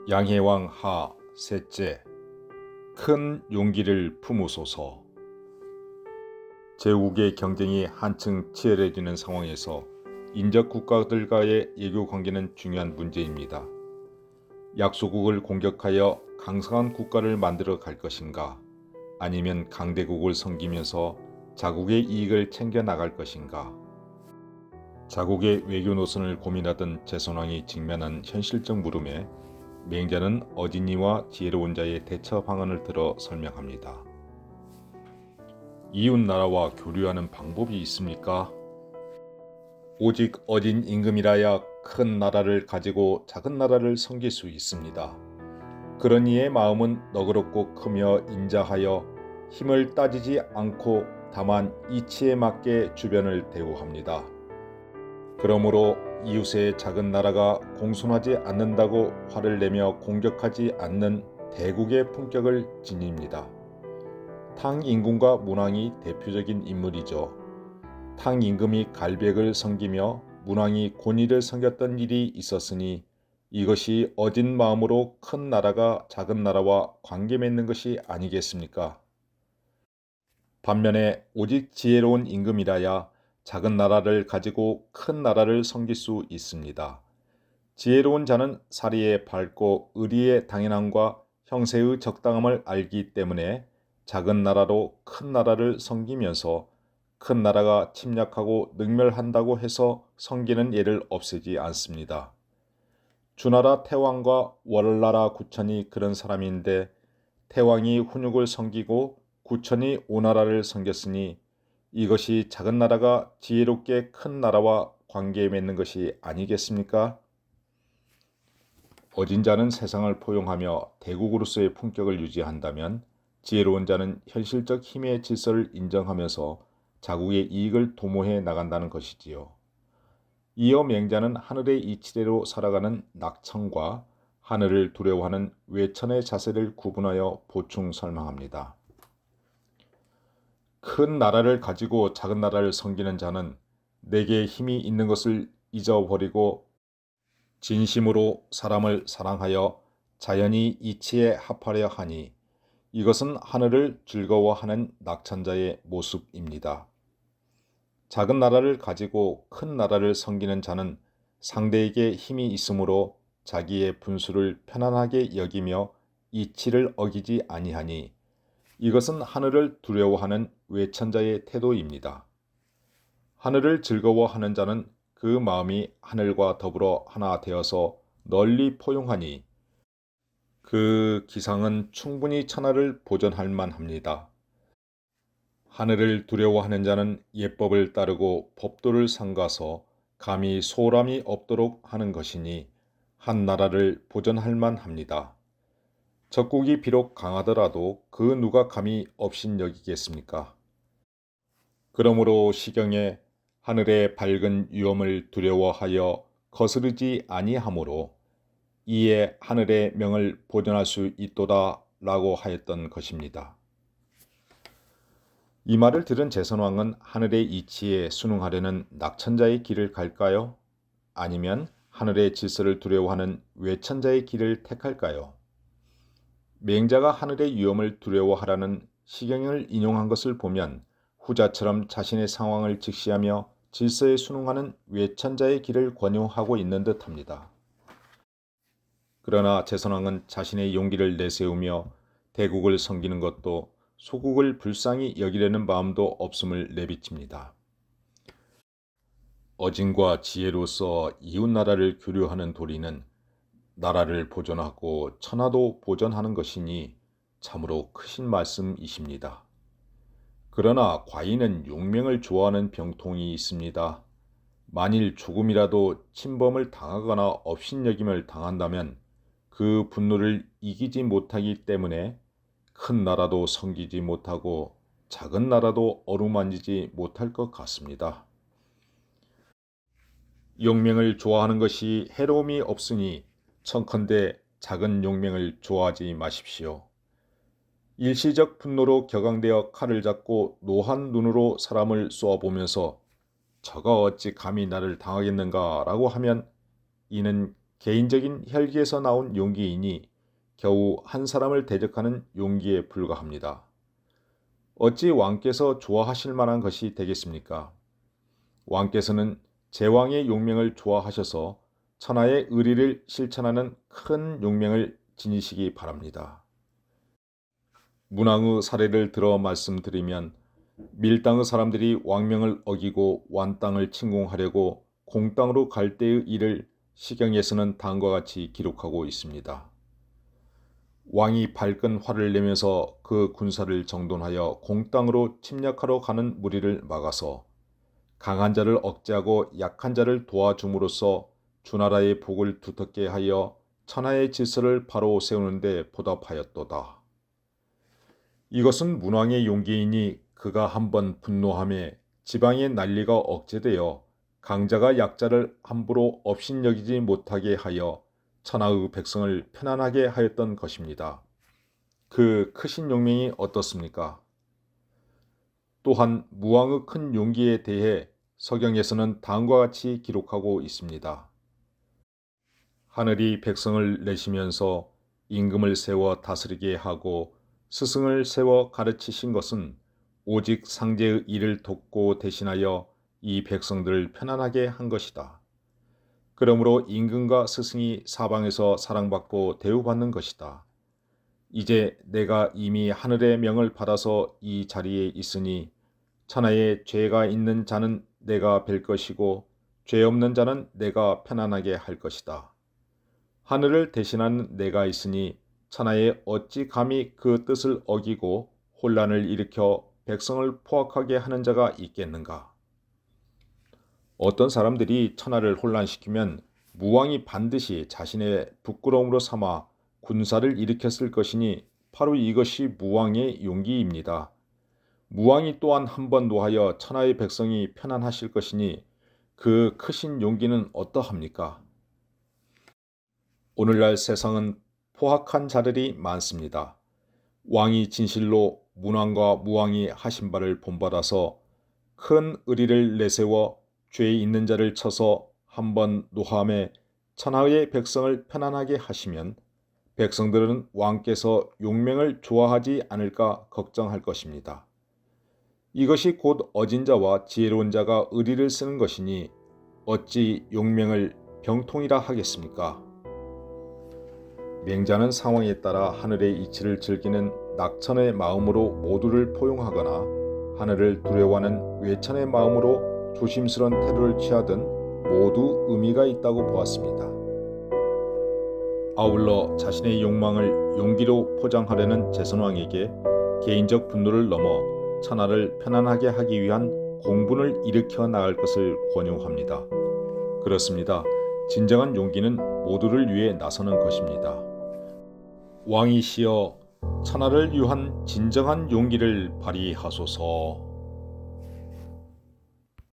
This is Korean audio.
양해왕 하 셋째, 큰 용기를 품으소서. 제국의 경쟁이 한층 치열해지는 상황에서 인접 국가들과의 외교 관계는 중요한 문제입니다. 약소국을 공격하여 강성한 국가를 만들어 갈 것인가, 아니면 강대국을 섬기면서 자국의 이익을 챙겨 나갈 것인가. 자국의 외교 노선을 고민하던 제선왕이 직면한 현실적 물음에 맹자는 어진이와 지혜로운 자의 대처 방안을 들어 설명합니다. 이웃 나라와 교류하는 방법이 있습니까? 오직 어진 임금이라야 큰 나라를 가지고 작은 나라를 섬길 수 있습니다. 그런 이의 마음은 너그럽고 크며 인자하여 힘을 따지지 않고 다만 이치에 맞게 주변을 대우합니다. 그러므로 이웃의 작은 나라가 공손하지 않는다고 화를 내며 공격하지 않는 대국의 품격을 지닙니다. 탕 임금과 문왕이 대표적인 인물이죠. 탕 임금이 갈백을 섬기며 문왕이 고니를 섬겼던 일이 있었으니 이것이 어진 마음으로 큰 나라가 작은 나라와 관계 맺는 것이 아니겠습니까? 반면에 오직 지혜로운 임금이라야 작은 나라를 가지고 큰 나라를 섬길 수 있습니다. 지혜로운 자는 사리의 밝고 의리의 당연함과 형세의 적당함을 알기 때문에 작은 나라로 큰 나라를 섬기면서 큰 나라가 침략하고 능멸한다고 해서 섬기는 예를 없애지 않습니다. 주나라 태왕과 월나라 구천이 그런 사람인데 태왕이 훈육을 섬기고 구천이 오나라를 섬겼으니 이것이 작은 나라가 지혜롭게 큰 나라와 관계 맺는 것이 아니겠습니까? 어진 자는 세상을 포용하며 대국으로서의 품격을 유지한다면 지혜로운 자는 현실적 힘의 질서를 인정하면서 자국의 이익을 도모해 나간다는 것이지요. 이어 맹자는 하늘의 이치대로 살아가는 낙천과 하늘을 두려워하는 외천의 자세를 구분하여 보충 설명합니다. 큰 나라를 가지고 작은 나라를 섬기는 자는 내게 힘이 있는 것을 잊어버리고 진심으로 사람을 사랑하여 자연히 이치에 합하려 하니 이것은 하늘을 즐거워하는 낙천자의 모습입니다. 작은 나라를 가지고 큰 나라를 섬기는 자는 상대에게 힘이 있으므로 자기의 분수를 편안하게 여기며 이치를 어기지 아니하니 이것은 하늘을 두려워하는 외천자의 태도입니다. 하늘을 즐거워하는 자는 그 마음이 하늘과 더불어 하나 되어서 널리 포용하니 그 기상은 충분히 천하를 보존할 만합니다. 하늘을 두려워하는 자는 예법을 따르고 법도를 삼가서 감히 소홀함이 없도록 하는 것이니 한 나라를 보존할 만합니다. 적국이 비록 강하더라도 그 누가 감히 업신여기겠습니까? 그러므로 시경에 하늘의 밝은 위엄을 두려워하여 거스르지 아니하므로 이에 하늘의 명을 보존할 수 있도다 라고 하였던 것입니다. 이 말을 들은 제선왕은 하늘의 이치에 순응하려는 낙천자의 길을 갈까요? 아니면 하늘의 질서를 두려워하는 외천자의 길을 택할까요? 맹자가 하늘의 위엄을 두려워하라는 시경을 인용한 것을 보면 후자처럼 자신의 상황을 직시하며 질서에 순응하는 외천자의 길을 권유하고 있는 듯합니다. 그러나 제선왕은 자신의 용기를 내세우며 대국을 섬기는 것도 소국을 불쌍히 여기려는 마음도 없음을 내비칩니다. 어진과 지혜로서 이웃나라를 교류하는 도리는 나라를 보존하고 천하도 보존하는 것이니 참으로 크신 말씀이십니다. 그러나 과인은 용맹을 좋아하는 병통이 있습니다. 만일 조금이라도 침범을 당하거나 업신여김을 당한다면 그 분노를 이기지 못하기 때문에 큰 나라도 섬기지 못하고 작은 나라도 어루만지지 못할 것 같습니다. 용맹을 좋아하는 것이 해로움이 없으니 청컨대 작은 용맹을 좋아하지 마십시오. 일시적 분노로 격앙되어 칼을 잡고 노한 눈으로 사람을 쏘아보면서 저가 어찌 감히 나를 당하겠는가 라고 하면 이는 개인적인 혈기에서 나온 용기이니 겨우 한 사람을 대적하는 용기에 불과합니다. 어찌 왕께서 좋아하실 만한 것이 되겠습니까? 왕께서는 제왕의 용명을 좋아하셔서 천하의 의리를 실천하는 큰 용명을 지니시기 바랍니다. 문왕의 사례를 들어 말씀드리면 밀당의 사람들이 왕명을 어기고 완땅을 침공하려고 공땅으로 갈 때의 일을 시경에서는 다음과 같이 기록하고 있습니다. 왕이 발끈 화를 내면서 그 군사를 정돈하여 공땅으로 침략하러 가는 무리를 막아서 강한 자를 억제하고 약한 자를 도와줌으로써 주나라의 복을 두텁게 하여 천하의 질서를 바로 세우는 데 보답하였도다. 이것은 문왕의 용기이니 그가 한번 분노함에 지방의 난리가 억제되어 강자가 약자를 함부로 업신여기지 못하게 하여 천하의 백성을 편안하게 하였던 것입니다. 그 크신 용명이 어떻습니까? 또한 무왕의 큰 용기에 대해 서경에서는 다음과 같이 기록하고 있습니다. 하늘이 백성을 내시면서 임금을 세워 다스리게 하고 스승을 세워 가르치신 것은 오직 상제의 일을 돕고 대신하여 이 백성들을 편안하게 한 것이다. 그러므로 임금과 스승이 사방에서 사랑받고 대우받는 것이다. 이제 내가 이미 하늘의 명을 받아서 이 자리에 있으니 천하에 죄가 있는 자는 내가 뵐 것이고 죄 없는 자는 내가 편안하게 할 것이다. 하늘을 대신하는 내가 있으니 천하에 어찌 감히 그 뜻을 어기고 혼란을 일으켜 백성을 포악하게 하는 자가 있겠는가? 어떤 사람들이 천하를 혼란시키면 무왕이 반드시 자신의 부끄러움으로 삼아 군사를 일으켰을 것이니 바로 이것이 무왕의 용기입니다. 무왕이 또한 한번 노하여 천하의 백성이 편안하실 것이니 그 크신 용기는 어떠합니까? 오늘날 세상은 포악한 자들이 많습니다. 왕이 진실로 문왕과 무왕이 하신 바를 본받아서 큰 의리를 내세워 죄 있는 자를 쳐서 한번 노함에 천하의 백성을 편안하게 하시면 백성들은 왕께서 용명을 좋아하지 않을까 걱정할 것입니다. 이것이 곧 어진 자와 지혜로운 자가 의리를 쓰는 것이니 어찌 용명을 병통이라 하겠습니까? 맹자는 상황에 따라 하늘의 이치를 즐기는 낙천의 마음으로 모두를 포용하거나 하늘을 두려워하는 외천의 마음으로 조심스런 태도를 취하든 모두 의미가 있다고 보았습니다. 아울러 자신의 욕망을 용기로 포장하려는 제선왕에게 개인적 분노를 넘어 천하를 편안하게 하기 위한 공분을 일으켜 나갈 것을 권유합니다. 그렇습니다. 진정한 용기는 모두를 위해 나서는 것입니다. 왕이시여 천하를 위한 진정한 용기를 발휘하소서.